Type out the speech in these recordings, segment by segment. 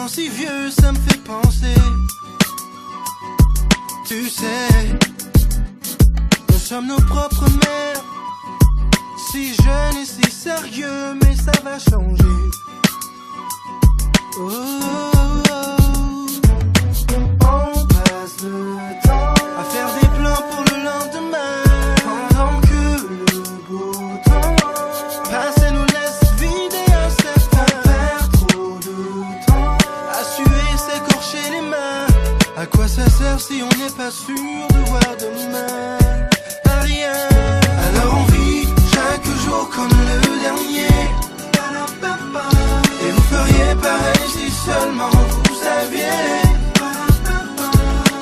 temps si vieux, ça me fait penser. Tu sais, nous sommes nos propres mères. Si jeunes et si sérieux, mais ça va changer. Oh, oh, oh. On passe le temps à faire des plans pour le lendemain, pendant que le beau temps passe et nous laisse vides et incertains. On perd trop de temps à suer, s'écorcher les mains. À quoi ça sert si on n'est pas sûr de voir demain? À rien. Alors on vit chaque jour comme le dernier. Et vous feriez pareil si seulement vous saviez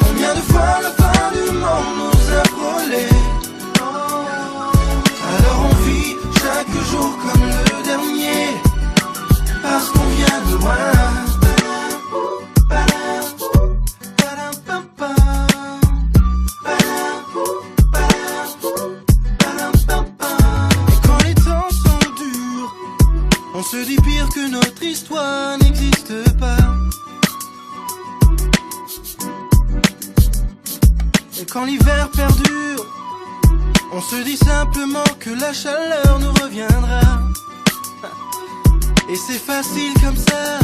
combien de fois la fin du monde nous a frôlé. Alors on vit chaque jour comme le dernier, parce qu'on vient de loin. On se dit pire que notre histoire n'existe pas. Et quand l'hiver perdure, on se dit simplement que la chaleur nous reviendra. Et c'est facile comme ça.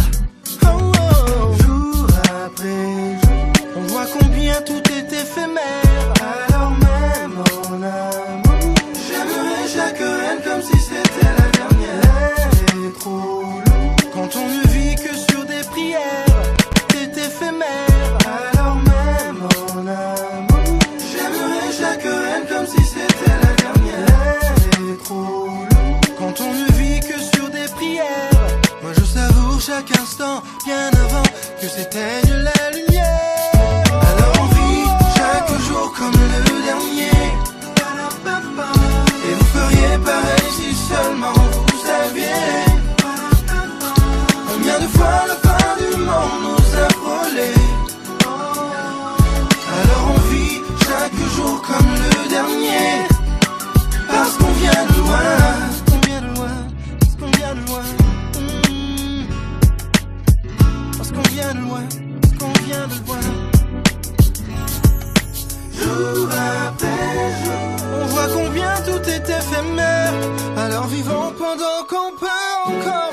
Oh, oh. Jour après jour, on voit combien tout est éphémère. Alors même en amour, j'aimerais chaque reine comme si c'était la dernière. Trop long. Quand on ne vit que sur des prières, c'est éphémère. Alors même en amour, j'aimerais chaque reine comme si c'était la dernière. Trop long. Quand on ne vit que sur des prières, moi je savoure chaque instant bien avant que s'éteigne la lumière. Alors on vit chaque jour comme le dernier. Et vous feriez pareil si seulement vous saviez combien de fois la fin du monde nous a frôlé. Alors on vit chaque jour comme le dernier, parce qu'on vient de loin. On vient de loin, parce qu'on vient de loin. Parce qu'on vient de loin, parce qu'on vient de loin. Jour après jour, on voit combien tout est éphémère. Alors vivons pendant qu'on peut encore.